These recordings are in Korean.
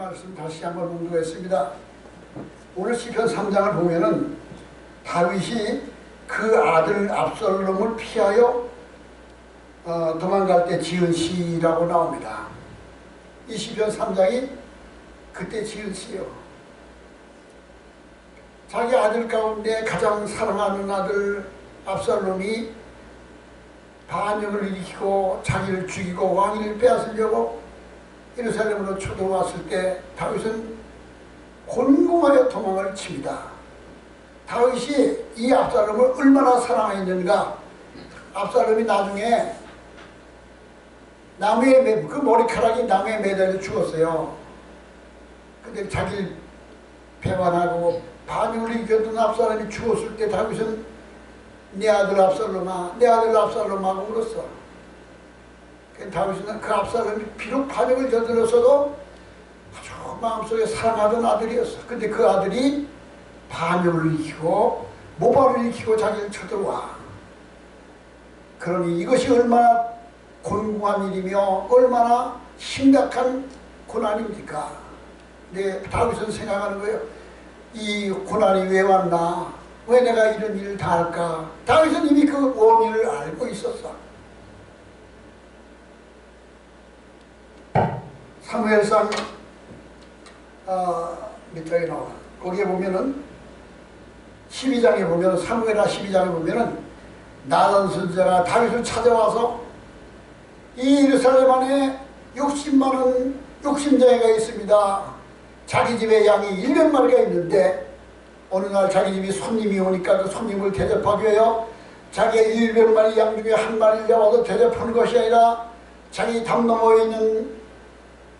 말씀 다시 한번 공부했습니다. 오늘 시편 3장을 보면은 다윗이 그 아들 압살롬을 피하여 도망갈 때 지은 시라고 나옵니다. 이 시편 3장이 그때 지은 시요. 자기 아들 가운데 가장 사랑하는 아들 압살롬이 반역을 일으키고 자기를 죽이고 왕위를 빼앗으려고 예루살렘으로 쳐들어왔을 때 다윗은 곤궁하여 도망을 칩니다. 다윗이 이 압살롬을 얼마나 사랑했는가. 압살롬이 나중에 나무에 그 머리카락이 나무에 매달려 죽었어요. 근데 자기를 배반하고 반역을 일으켰던 압살롬이 죽었을 때 다윗은 내 아들 압살롬아, 내 아들 압살롬아 울었어. 다윗은 그 압살롬이 비록 반역을 저질렀어도 아주 마음속에 사랑하던 아들이었어. 근데 그 아들이 반역을 일으키고 모발을 일으키고 자기를 쳐들어와. 그러니 이것이 얼마나 곤궁한 일이며 얼마나 심각한 고난입니까? 근데 다윗은 생각하는 거예요. 이 고난이 왜 왔나? 왜 내가 이런 일을 다 할까? 다윗은 이미 그 원인을 알고 있었어. 사무엘상 몇 장에 나와? 거기에 보면은 12장에 보면은 사무엘하 12장에 보면은 나단 선지자가 다윗을 찾아와서 이 예루살렘 안에 욕심 많은 욕심쟁이가 있습니다. 자기 집에 양이 100마리가 있는데 어느 날 자기 집에 손님이 오니까 그 손님을 대접하기 위하여 자기의 100마리 양 중에 한 마리를 잡아서 대접하는 것이 아니라 자기 담 너머에 있는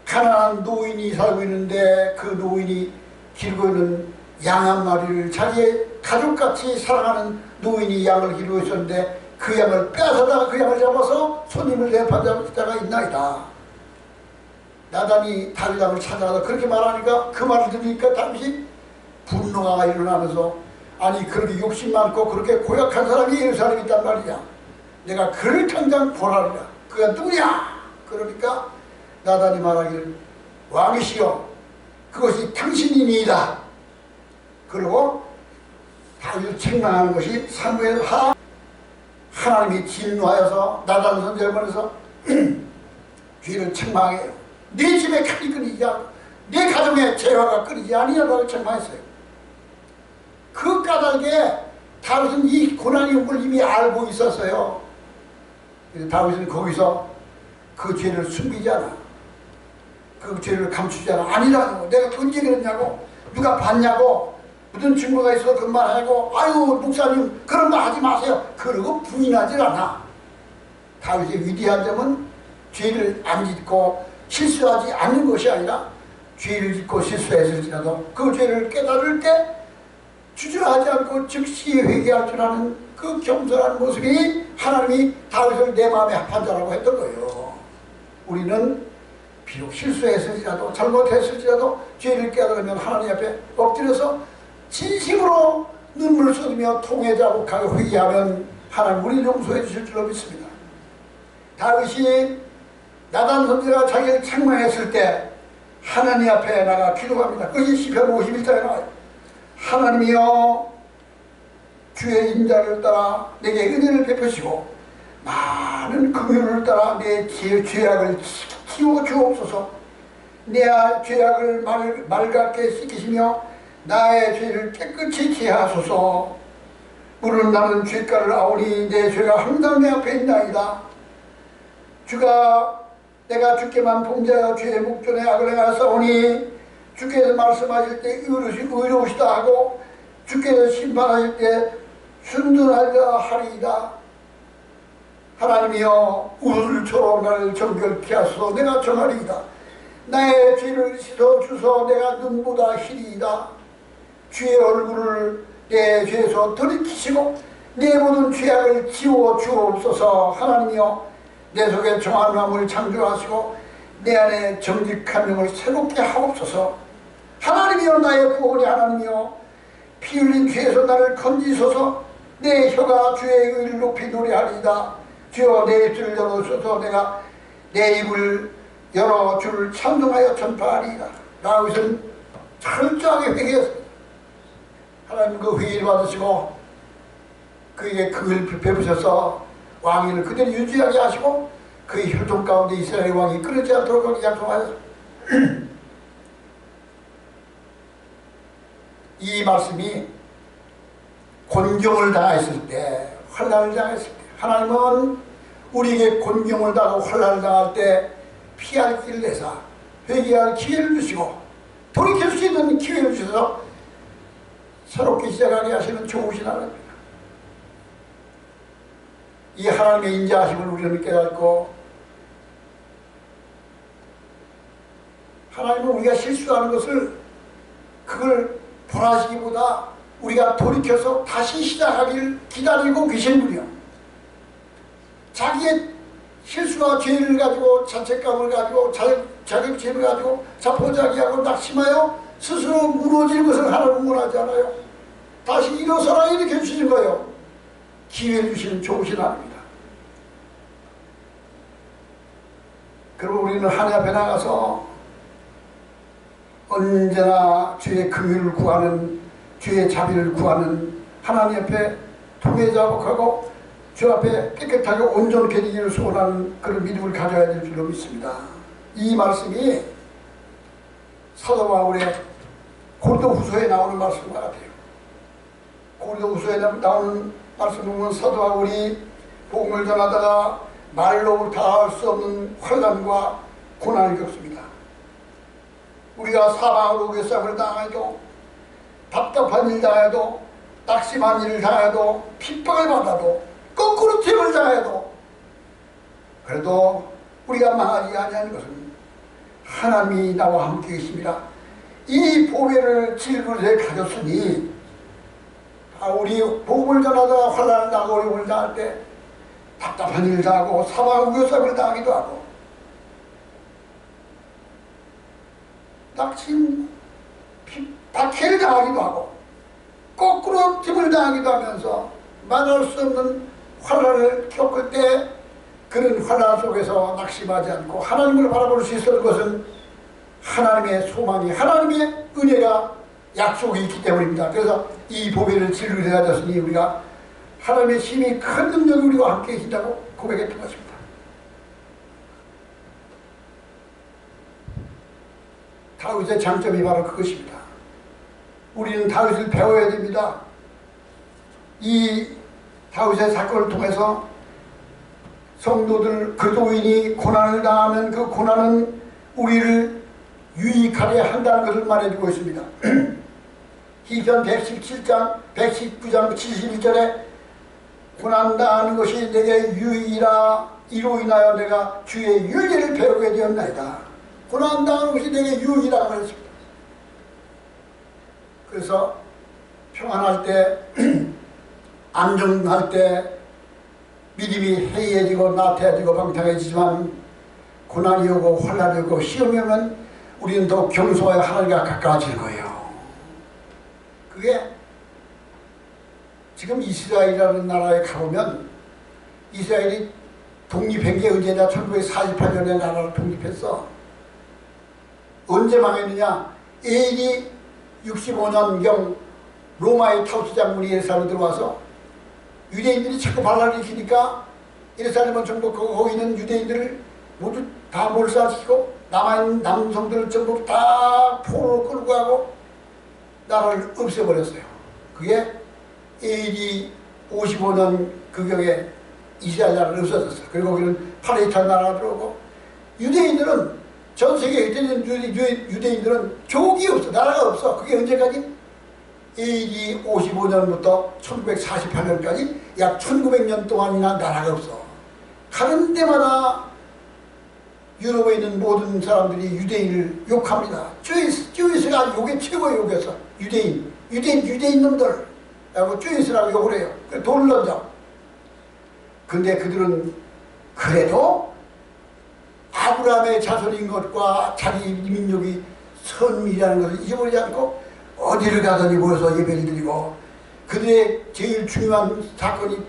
가난한 노인이 살고 있는데 그 노인이 기르고 있는 양 한 마리를 자기의 가족같이 사랑하는 노인이 양을 기르고 있었는데 그 양을 빼앗아다가 그 양을 잡아서 손님을 대접한 자가 있나이다. 나단이 다윗 왕을 찾아가서 그렇게 말하니까 그 말을 들으니까 다윗이 분노가 일어나면서 아니 그렇게 욕심 많고 그렇게 고약한 사람이 예루살렘에 있단 말이야. 내가 그를 당장 보라리라. 그가 누구냐? 그러니까 나단이 말하기를 왕이시여 그것이 당신이니이다. 그리고 다윗을 책망하는 것이 사무엘하. 하나님이 진노하여서 나단 선지자를 보내서 죄를 책망해요. 네 집에 칼이 끊이지 않고 네 가정에 재화가 끊이지 아니하라고 책망했어요. 그 까닭에 다윗은 이 고난이 온 걸 이미 알고 있었어요. 다윗은 거기서 그 죄를 숨기지 않아. 그 죄를 감추지 않아. 아니라고. 내가 언제 그랬냐고. 누가 봤냐고. 무슨 증거가 있어서 그런 말 하고 아유 목사님 그런 말 하지 마세요. 그러고 부인하지 않아. 다윗의 위대한 점은 죄를 안 짓고 실수하지 않는 것이 아니라 죄를 짓고 실수했을지라도 그 죄를 깨달을 때 주저하지 않고 즉시 회개할 줄 아는 그 겸손한 모습이 하나님이 다윗을 내 마음에 합한 자라고 했던 거예요. 우리는 비록 실수했을지라도 잘못했을지라도 죄를 깨달으면 하나님 앞에 엎드려서 진심으로 눈물을 쏟으며 통회자복하고 회개하면 하나님 우리를 용서해 주실 줄로 믿습니다. 다윗이 나단 선지자가 자기를 책망했을 때 하나님 앞에 나가 기도합니다. 그것이 시편 51장에 나와요. 하나님이여 주의 인자를 따라 내게 은혜를 베푸시고 많은 긍휼을 따라 내 죄악을 키워 주옵소서. 내 죄악을 맑게 씻기시며 나의 죄를 깨끗이 제하소서. 물은 나는 죄가를 아오니 내 죄가 항상 내 앞에 있나이다. 주가 내가 주께만 범죄하여 죄의 목전에 악을 행하사오니 주께서 말씀하실 때 의로우시다 하고 주께서 심판하실 때 순전하리라 하리이다. 하나님이여 우슬처럼 나를 정결케 하소서. 내가 정하리이다. 나의 죄를 씻어 주소. 내가 눈보다 희리이다. 주의 얼굴을 내 죄에서 돌이키시고 내 모든 죄악을 지워 주옵소서. 하나님이여 내 속에 정한 마음을 창조하시고 내 안에 정직한 영을 새롭게 하옵소서. 하나님이여 나의 구원이 하나님이여 피 흘린 죄에서 나를 건지소서. 내 혀가 주의 의를 높이 노래하리이다. 주여 내 입술을 열어주소서. 내가 내 입을 열어 주를 찬송하여 전파하리이다. 다윗은 철저하게 회개했습니다. 하나님 그 회개를 받으시고 그에게 그걸 베푸셔서 왕위를 그대로 유지하게 하시고 그의 혈통 가운데 이스라엘 왕이 끊어지지 않도록 약속하셨습니다. 이 말씀이 곤경을 당했을 때, 환난을 당했을 때, 하나님은 우리에게 곤경을 당하고 환난을 당할 때 피할 길을 내사 회개할 기회를 주시고 돌이킬 수 있는 기회를 주셔서 새롭게 시작하게 하시는 좋으신 하나님입니다. 이 하나님의 인자하심을 우리는 깨닫고, 하나님은 우리가 실수하는 것을 그걸 벌하시기보다 우리가 돌이켜서 다시 시작하기를 기다리고 계신 분이요, 자기의 실수와 죄를 가지고 자책감을 가지고 자격지심을 가지고 자포자기하고 낙심하여 스스로 무너질 것을 하나님은 원하지 않아요. 다시 일어서라 이렇게 주시는 거예요. 기회를 주시는 좋으신 하나님입니다. 그리고 우리는 하나님 앞에 나가서 언제나 주의 긍휼을 구하는, 주의 자비를 구하는 하나님 앞에 통회자복하고 주 앞에 깨끗하게 온전케 되기를 소원하는 그런 믿음을 가져야 될 줄로 믿습니다. 이 말씀이 사도 바울의 고린도후서에 나오는 말씀과 같아요. 고린도후서에 나오는 말씀을 보면 사도 바울이 복음을 전하다가 말로 다 할 수 없는 환난과 고난을 겪습니다. 우리가 사방으로 외상을 당해도, 답답한 일 당해도, 낙심한 일을 당해도, 핍박을 받아도, 거꾸로 죄를 당해도, 그래도 우리가 망하지 아니하는 것은 하나님이 나와 함께 계십니다. 이 보배를 질그릇에 가졌으니 우리 복음을 전하다가 환난을 당하고 어려움을 당할 때 답답한 일을 당하고 사망 우여쌈을 당하기도 하고 낙심, 박해를 당하기도 하고 거꾸로 짐을 당하기도 하면서 말할 수 없는 환난을 겪을 때 그런 환난 속에서 낙심하지 않고 하나님을 바라볼 수 있었던 것은 하나님의 소망이, 하나님의 은혜가 약속이 있기 때문입니다. 그래서 이 보배를 질그릇에 가졌으니 우리가 하나님의 힘이 큰 능력이 우리와 함께 계신다고 고백했던 것입니다. 다윗의 장점이 바로 그것입니다. 우리는 다윗을 배워야 됩니다. 이 다윗의 사건을 통해서 성도들, 그리스도인이 고난을 당하면 그 고난은 우리를 유익하게 한다는 것을 말해주고 있습니다. 시편 117장 119장 71절에 고난당하는 것이 내게 유익이라, 이로 인하여 내가 주의 윤리를 배우게 되었나이다. 고난당하는 것이 내게 유익이라고 했습니다. 그래서 평안할 때 안정할 때 믿음이 해이해지고 나태해지고 방탕해지지만 고난이 오고 환난이 오고 시험이 오면 우리는 더 겸손하여 하나님과 가까워질 거예요. 그게 지금 이스라엘이라는 나라에 가보면, 이스라엘이 독립한 게 언제냐? 1948년에 나라를 독립했어. 언제 망했느냐? AD 65년경 로마의 타우스 장군이 예루살렘 들어와서 유대인들이 자꾸 반란을 일으키니까 예루살렘은 전부 거기 있는 유대인들을 모두 다 몰살시키고 남아있는 남성들을 전부 다 포로로 끌고 가고 나라를 없애버렸어요. 그게 AD 55년 그경에 이스라엘 나라를 없어졌어요. 그리고 거기는 팔레스타인 나라가 들어오고, 유대인들은 전 세계에 있는 유대인들은 족이 없어, 나라가 없어. 그게 언제까지? AD 55년부터 1948년까지 약 1900년 동안이나 나라가 없어. 가는 데마다 유럽에 있는 모든 사람들이 유대인을 욕합니다. 쭈이스가 욕의 최고의 욕이었어. 유대인 놈들 라고 쭈이스라고 욕을 해요. 돌을 던져. 근데 그들은 그래도 아브라함의 자손인 것과 자기 민족이 선민이라는 것을 잊어버리지 않고 어디를 가더니 모여서 예배를 드리고, 그들의 제일 중요한 사건이,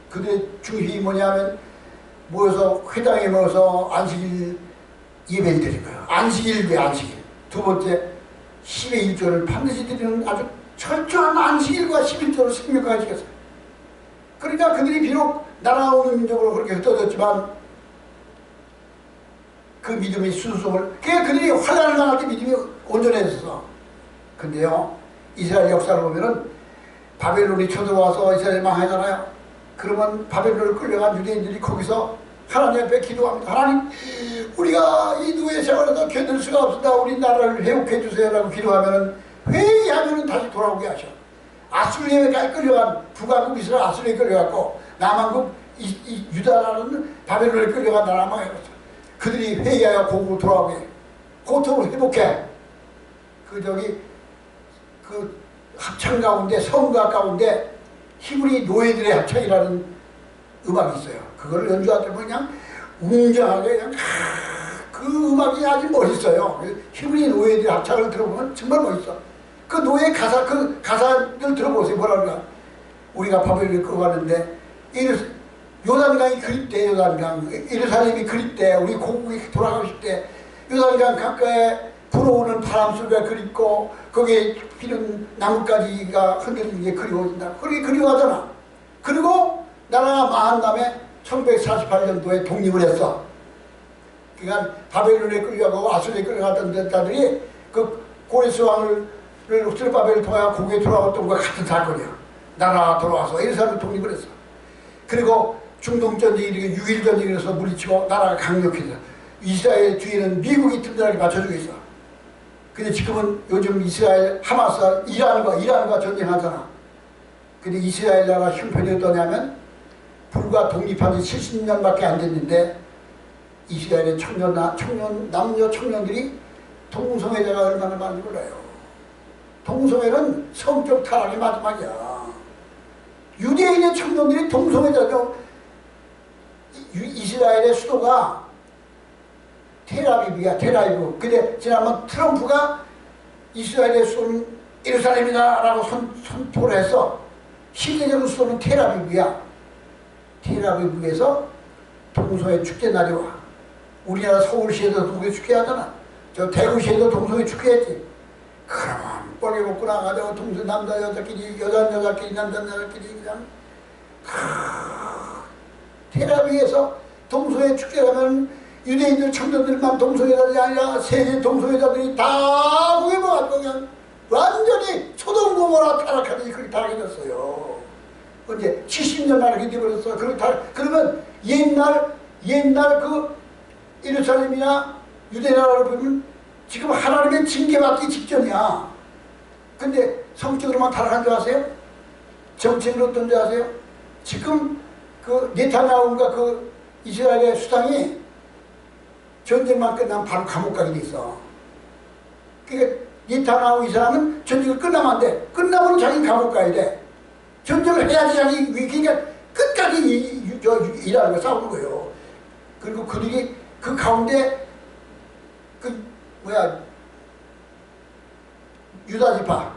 그들의 중심이 뭐냐면 모여서 회당에 모여서 안식일 예배를 드린 거예요. 안식일 왜 안식일? 두 번째 10의 1조를 반드시 드리는 아주 철저한 안식일과 11조를 생명하게 지켰어요. 그러니까 그들이 비록 날아오는 민족으로 그렇게 흩어졌지만 그 믿음의 순종을, 그들이 환난을 당할 때 믿음이 온전해졌어. 근데요, 이스라엘 역사를 보면은 바벨론이 쳐들어와서 이스라엘 망하잖아요. 그러면 바벨론을 끌려간 유대인들이 거기서 하나님 앞에 기도합니다. 하나님, 우리가 이 누의 세월에도 견딜 수가 없습니다. 우리 나라를 회복해 주세요 라고 기도하면은, 회의하면은 다시 돌아오게 하셔. 아수리에까지 끌려간 북왕국 이스라엘 아수리에 끌려갔고, 남왕국 유다라는 바벨론에 끌려간 나라 망해버렸어. 그들이 회의하여 공으로 돌아오게, 고통을 회복해. 그 합창 가운데, 성가 가운데 히브리 노예들의 합창이라는 음악이 있어요. 그거를 연주할 때 그냥 웅장하게 그냥 그 음악이 아주 멋있어요. 히브리 노예들의 합창을 들어보면 정말 멋있어. 그 노예 그 가사를 들어보세요. 뭐라 그러나, 우리가 바벨론에 끌어갔는데 요단강이 그립대. 요단강 예루살렘이 그립대. 우리 고국에 돌아가고 싶대. 요단강 강가에 불어오는 바람 소리가 그립고 거기에 피는 나뭇가지가 흔들리는 게 그리워진다. 그렇게 그리워하잖아. 그리고 나라가 망한 다음에 1148년도에 독립을 했어. 그러니까 바벨론에 끌려가고 아수리에 끌려갔던 자들이 그 고레스 왕을 스룹바벨을 통해 고국에 돌아왔던 것과 같은 사건이야. 나라가 돌아와서 예루살렘을 독립을 했어. 그리고 중동전쟁이 6.1전쟁에서 물리치고 나라가 강력해져. 이스라엘 뒤에는 미국이 든든하게 받쳐주고 있어. 근데 지금은 요즘 이스라엘 하마스 이란과 전쟁하잖아. 근데 이스라엘 나라 형편이 어떠냐면, 불과 독립한 지 70년밖에 안 됐는데 이스라엘의 남녀 청년들이 동성애자가 얼마나 많은지 몰라요. 동성애는 성적 타락의 마지막이야. 유대인의 청년들이 동성애자죠. 이스라엘의 수도가 텔아비브야, 텔아비브. 근데 지난번 트럼프가 이스라엘의 수도는 예루살렘이다 라고 선포를 해서 실제적인 수도는 텔아비브야. 텔아비브에서 동성애 축제 날이 와. 우리나라 서울시에도 동성애 축제 하잖아. 저 대구시에도 동성애 축제 했지. 그러면 뻘개 먹고 나가자고 동성 남자 여자끼리, 여자끼리, 남자 여자끼리 그냥 텔아비브에서 동성애 축제라면 유대인들 청년들만 동성애자들이 아니라 세계 동성애자들이 다 거기 모아서 그냥 완전히 소돔고모라 타락하듯이 그렇게 타락해졌어요. 언제 70년 만에 그렇게 되버렸어. 그러면 옛날 그 예루살렘이나 유대나라를 보면 지금 하나님의 징계받기 직전이야. 근데 성적으로만 타락한 줄 아세요? 정책으로 어떤 줄 아세요? 지금 그 네타냐후가 그 이스라엘의 수장이 전쟁만 끝나면 바로 감옥 가게 돼 있어. 그러니까 네타냐후 이 사람은 전쟁이 끝나면 안 돼. 끝나면 자기는 감옥 가야 돼. 전쟁을 해야지 자기, 그러니까 끝까지 일하는 거 싸우는 거예요. 그리고 그들이 그 가운데 유다 지파,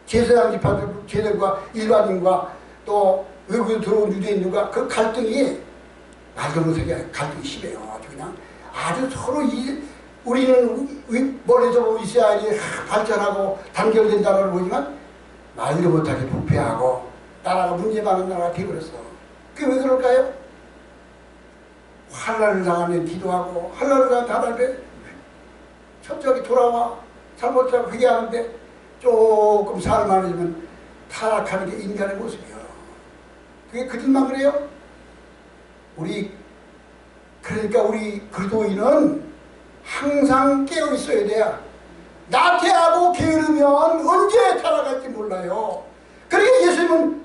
제사장 지파들과 일반인과 또 외국에 들어온 유대인들과 그 갈등이 말도 못하게 갈등이 심해요. 아주 그냥 아주 서로 우리는 멀리서 보면 이스라엘이 발전하고 단결된다는 걸 보지만 말도 못하게 부패하고 나라가 문제 많은 나라가 되어버렸어. 그게 왜 그럴까요? 환난을 당하면 기도하고, 환난을 당하면 하나님께 천천히 돌아와, 잘못하고 회개하는데 조금 살만해지면 타락하는 게 인간의 모습이야. 그게 그들만 그래요? 그러니까 우리 그리스도인은 항상 깨어 있어야 돼요. 나태하고 게으르면 언제 타락할지 몰라요. 그러니까 예수님은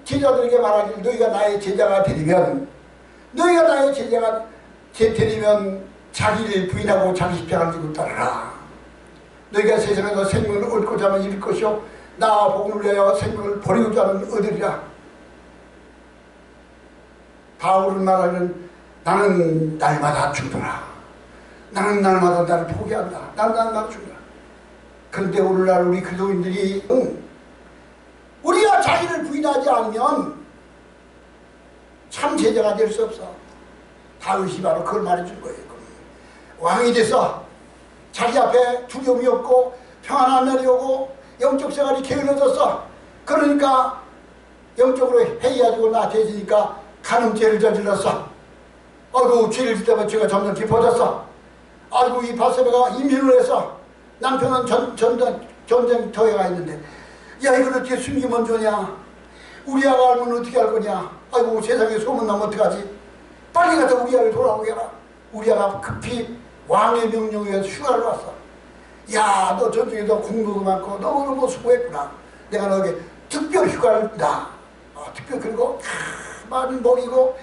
제자들에게 말하기를, 너희가 나의 제자가 되면 자기를 부인하고 자기 십자가를 지고 따르라. 너희가 세상에서 생명을 얻고자 하면 잃을 것이요 나 복음을 위하여 생명을 버리고자 하면 얻으리라. 바울은 말하는, 나는 날마다 죽더라. 나는 날마다 나를 포기한다. 나는 날마다 죽더라. 그런데 오늘날 우리 그리스도인들이 우리가 자기를 부인하지 않으면 참 제자가 될 수 없어. 다윗이 바로 그걸 말해준 거예요. 왕이 돼서 자기 앞에 두려움이 없고 평안한 날이 오고 영적 생활이 게을러졌어. 그러니까 영적으로 해이해지고 나태해지니까 간음죄를 저질렀어. 아이고 죄를 짓다 보면 죄가 점점 깊어졌어. 아이고 이 바세바가 이민을 해서 남편은 전쟁터에 가 있는데 야 이걸 어떻게 숨기면 좋냐. 우리 아가 알면 어떻게 할 거냐. 아이고 세상에 소문나면 어떡하지. 빨리 가서 우리 아를 돌아오게 해라. 우리 아가 급히 왕의 명령에 의해서 휴가를 왔어. 야 너 저쪽에서 공부도 많고 너무너무 수고했구나. 내가 너에게 특별 휴가를 준다. 특별 그리고 많은 먹이고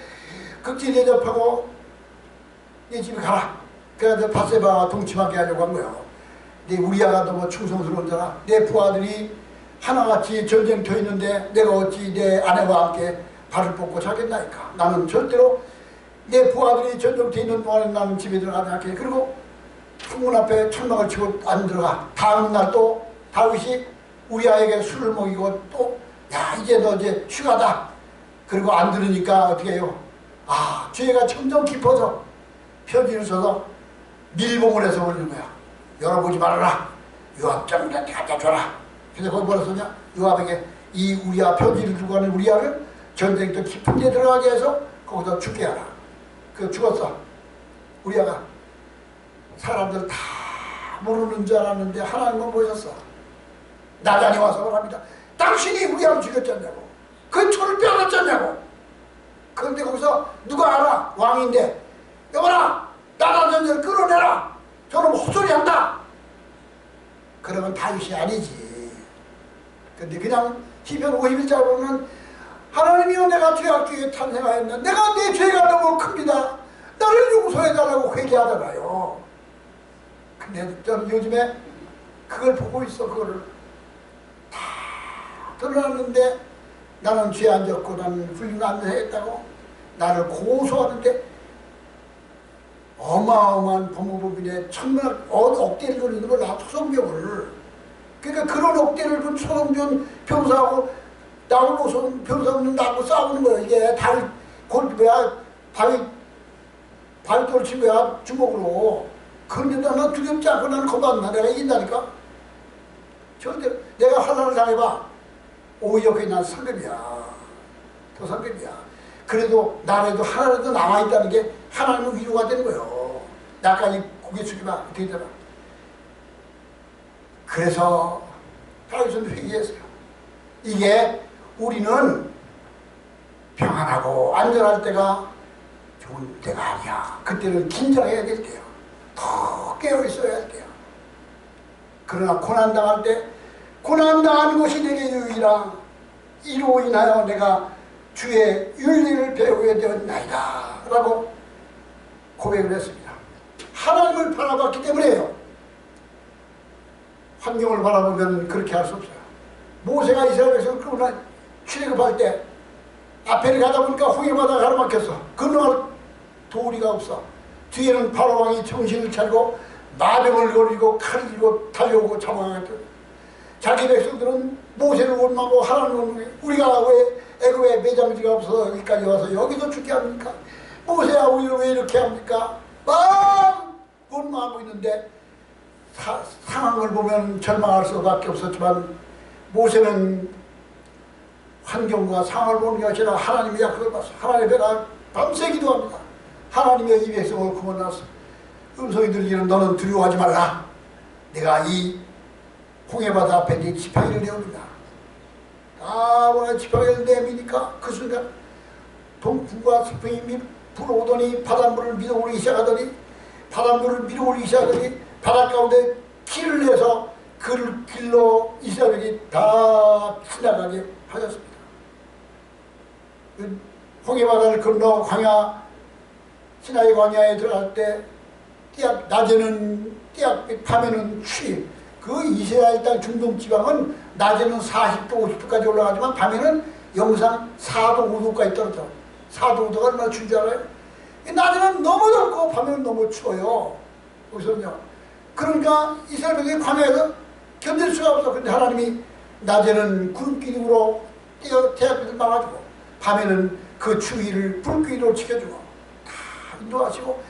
극진 대접하고 네 집에 가라. 그래서 바세바와 동침하게 하려고 한 거예요. 근데 우리 아가 너무 충성스러운 자라. 내 부하들이 하나같이 전쟁터에 있는데 내가 어찌 내 아내와 함께 발을 뻗고 자겠나이까. 나는 절대로 내 부하들이 전쟁터에 있는 동안에 나는 집에 들어가지 않게. 그리고 창문 앞에 천막을 치고 안 들어가. 다음 날 또 다윗이 우리 아에게 술을 먹이고 또 야 이제 너 이제 휴가다. 그리고 안 들으니까 어떻게 해요. 아 죄가 점점 깊어져. 편지를 써서 밀봉을 해서 올리는 거야. 열어보지 말아라. 요압 장군한테 갖다 줘라. 그래서 거기 뭐라 썼냐. 요압에게 이 우리아 편지를 두고 가는 우리아를 전쟁터 깊은 데 들어가게 해서 거기서 죽게 하라. 그 죽었어. 우리아가 사람들 다 모르는 줄 알았는데 하나님은 보셨어. 나단이 와서 말합니다. 당신이 우리아를 죽였지 않냐고. 그 초를 빼앗았지 않냐고. 그런데 거기서 누가 알아. 왕인데 여봐라 나단 전쟁을 끌어내라. 저놈 헛소리한다. 그러면 다윗이 아니지. 근데 그냥 시편 51절 보면 하나님이여 내가 죄악중에 탄생하였는데 내가 내 죄가 너무 큽니다. 나를 용서해달라고 회개하잖아요. 근데 저는 요즘에 그걸 보고 있어. 그거를 다 드러났는데 나는 죄 안 졌고 나는 훌륭한 일 했다고 나를 고소하는데 어마어마한 법무법인에 천만 억대를 돌리는 걸 나 소송병을. 그러니까 그런 억대를 본 소송병 변호사하고 나하고 소송 변호사는 나하고 싸우는 거야. 이게 다윗 골프야 다윗 돌친 거야 주먹으로. 그런데 나는 두렵지 않고 나는 겁 안 나. 내가 이긴다니까. 절대 내가 화살을 당해봐. 오히려 그게 난 상급이야. 더 상급이야. 그래도 나라도 하나라도 남아있다는 게 하나님은 위로가 되는 거예요. 나까지 고개 숙이면 되잖아. 그래서 다윗은 회개했어요. 이게 우리는 평안하고 안전할 때가 좋은 때가 아니야. 그때는 긴장해야 될 때야. 더 깨어있어야 할 때야. 그러나 고난당할 때 고난당한 것이 내게 유익이라. 이로 인하여 내가 주의 윤리를 배우게 되었나이다 라고 고백을 했습니다. 하나님을 바라봤기 때문에요. 환경을 바라보면 그렇게 할 수 없어요. 모세가 이스라엘 백성을 끌고 출애굽할 때 앞에를 가다 보니까 후에마다 가로막혔어. 건너갈 도리가 없어. 뒤에는 바로 왕이 정신을 차리고 마병을 걸리고 칼을 들고 달려오고 잡아가겠다. 자기 백성들은 모세를 원망하고 하나님을 원망해. 우리가 왜 애굽에 매장지가 없어서 여기까지 와서 여기서 죽게 합니까? 모세야 우리를 왜 이렇게 합니까? 막 원망하고 있는데 상황을 보면 절망할 수밖에 없었지만 모세는 환경과 상황을 보는 게 아니라 하나님의 약속을 봤어. 하나님의 배가 밤새 기도합니다. 하나님의 이 백성을 구원하소. 음성이 들리는 너는 두려워하지 말라. 내가 이 홍해바다 앞에 네 지팡이를 내옵니다. 아무나 지팡이를 내미니까 그 순간 동풍과 서풍이 불어오더니 바닷물을 밀어올리기 시작하더니 바닷 가운데 길을 내서 그 길로 이스라엘이 다 지나가게 하셨습니다. 홍해바다를 건너 광야 시나이 광야에 들어갈 때 낮에는 띠약빛 밤에는 추위. 그 이스라엘 땅 중동 지방은 낮에는 40도 50도까지 올라가지만 밤에는 영상 4도 5도까지 떨어져. 4도 5도가 얼마나 추운 줄 알아요? 낮에는 너무 덥고 밤에는 너무 추워요. 거기서는요. 그러니까 이스라엘 백성이 광야에서 견딜 수가 없어. 근데 하나님이 낮에는 구름기둥으로 태양빛을 막아주고 밤에는 그 추위를 불기둥으로 지켜주고 다 인도하시고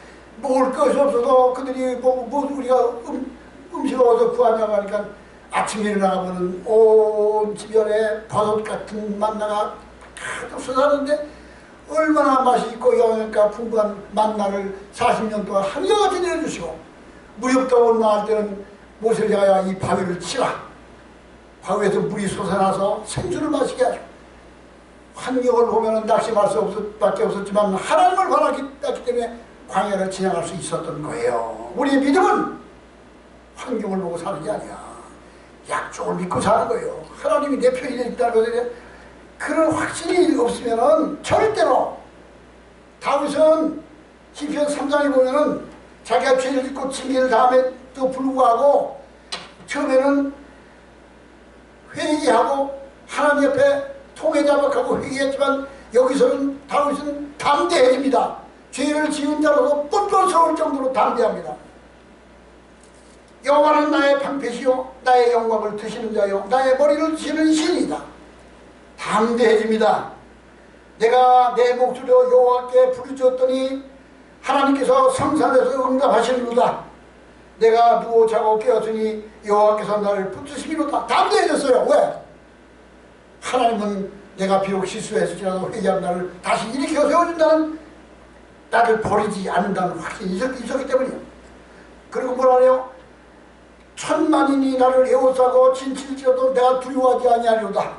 먹을 것이 없어서 그들이 우리가 음식을 어디서 구하냐고 하니까 아침에 일어나보면 온 주변에 버섯 같은 만나가 가득 쏟아졌는데 얼마나 맛이 있고 영양가 풍부한 만나를 40년 동안 한결같이 내려주시고 무렵더운 나할 때는 모세자야 이 바위를 치라. 바위에서 물이 솟아나서 생수를 마시게 하시고 환경을 보면 낙심할 수밖에 없었지만 하나님을 바라기 때문에 광야를 지나갈 수 있었던 거예요. 우리의 믿음은 환경을 보고 사는 게 아니야. 약속을 믿고 사는 거예요. 하나님이 내 편이 있다는 것에 그런 확신이 없으면 절대로 다윗은 시편 3장에 보면은 자기가 죄를 짓고 징계를 당함에도 불구하고 처음에는 회개하고 하나님 옆에 통회자박하고 회개했지만 여기서는 다윗은 담대해집니다. 죄를 지은 자로서 뻔뻔스러울 정도로 담대합니다. 여호와는 나의 방패시요 나의 영광을 드시는 자요 나의 머리를 드시는 신이다. 담대해집니다. 내가 내 목소리로 여호와께 부르짖었더니 하나님께서 성산에서 응답하시는도다. 내가 누워 자고 깨었으니 여호와께서 나를 붙드시미로다. 담대해졌어요. 왜? 하나님은 내가 비록 실수했을지라도 회개한 나를 다시 일으켜 세워준다는, 나를 버리지 않는다는 확신이 있었기 때문이에요. 그리고 뭐라 해요? 천만인이 나를 에워싸고 진칠지라도 내가 두려워하지 아니하리로다.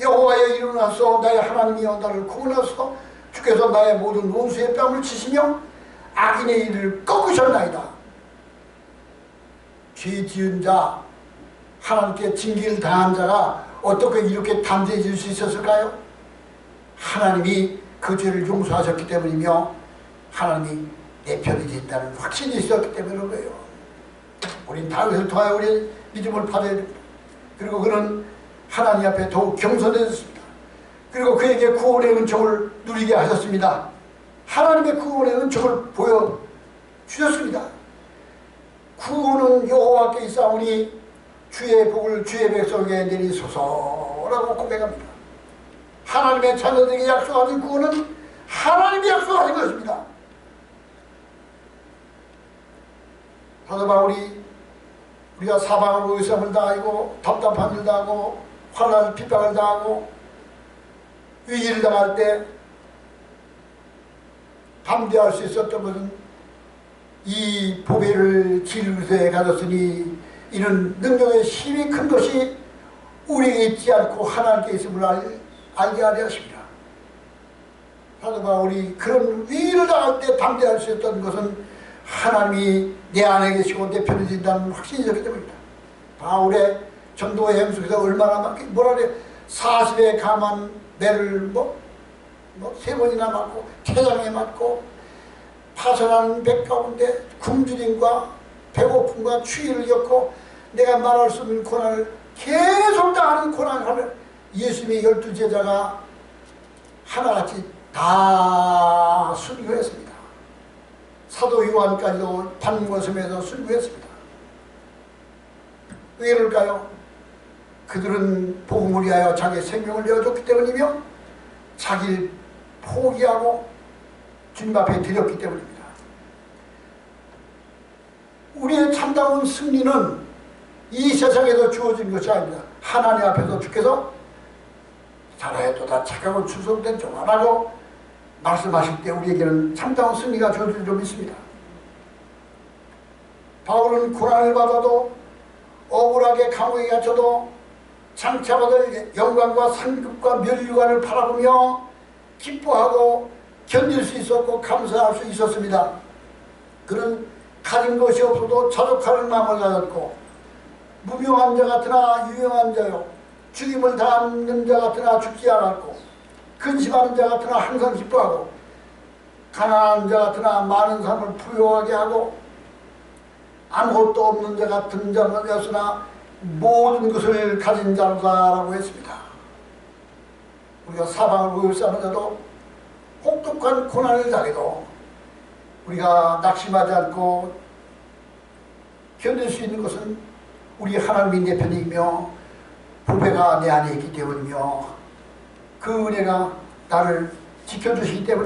여호와의 일어나서 나의 하나님이여 나를 구원하소서. 주께서 나의 모든 원수의 뺨을 치시며 악인의 일을 꺾으셨나이다. 죄 지은 자, 하나님께 징계를 당한 자가 어떻게 이렇게 담대해질 수 있었을까요? 하나님이 그 죄를 용서하셨기 때문이며 하나님이 내 편이 된다는 확신이 있었기 때문인 거예요. 우린 다윗을 통하여 우리의 믿음을 받아야 됩니다. 그리고 그는 하나님 앞에 더욱 겸손해졌습니다. 그리고 그에게 구원의 은총을 누리게 하셨습니다. 하나님의 구원의 은총을 보여주셨습니다. 구원은 여호와께 있사오니 주의 복을 주의 백성에게 내리소서라고 고백합니다. 하나님의 자녀들에게 약속하신 구원은 하나님이 약속하신 것입니다. 사도 바울이 우리가 사방으로 의심을 당하고 답답한 일 당하고 환난 핍박을 당하고 위기를 당할 때 담대할 수 있었던 것은 이 보배를 질그릇에 가졌으니 이는 능력의 힘이 큰 것이 우리에게 있지 않고 하나님께 있음을 알게 하려 하십니다. 사도 바울이 그런 위기를 당할 때 담대할 수 있었던 것은 하나님이 내 안에 계시고 내 편에 진다는 확신이 있었기 때문입니다. 바울의 전도의 행수 속에서 얼마나 뭐라 그래, 40에 감한 매를 3번이나 맞고 태장에 맞고 파선한 백 가운데 굶주림과 배고픔과 추위를 겪고 내가 말할 수 없는 고난을 계속 당하는 고난을 하면 예수님의 12제자가 하나같이 다 순교했습니다. 사도 요한까지도 반모섬에서 순교했습니다. 왜 그럴까요? 그들은 복음을 위하여 자기의 생명을 내어줬기 때문이며 자기를 포기하고 주님 앞에 드렸기 때문입니다. 우리의 참다운 승리는 이 세상에서 주어진 것이 아닙니다. 하나님 앞에서 주께서 자라에도 다 착하고 충성된 종아라고 말씀하실 때 우리에게는 참다운 승리가 주어질 줄 믿습니다. 바울은 고난을 받아도 억울하게 감옥에 갇혀도 장차받을 영광과 상급과 면류관을 바라보며 기뻐하고 견딜 수 있었고 감사할 수 있었습니다. 그는 가진 것이 없어도 자족하는 마음을 가졌고 무명한 자 같으나 유명한 자요 죽임을 당하는 자 같으나 죽지 않았고 근심하는 자 같으나 항상 기뻐하고 가난한 자 같으나 많은 삶을 부유하게 하고 아무것도 없는 자 같은 자였으나 모든 것을 가진 자로다라고 했습니다. 우리가 사방을 의울싸는 자도 혹독한 고난을 당해도 우리가 낙심하지 않고 견딜 수 있는 것은 우리 하나님이 내 편이며 보배가 내 안에 있기 때문이며 그 은혜가 나를 지켜주시기 때문입니다.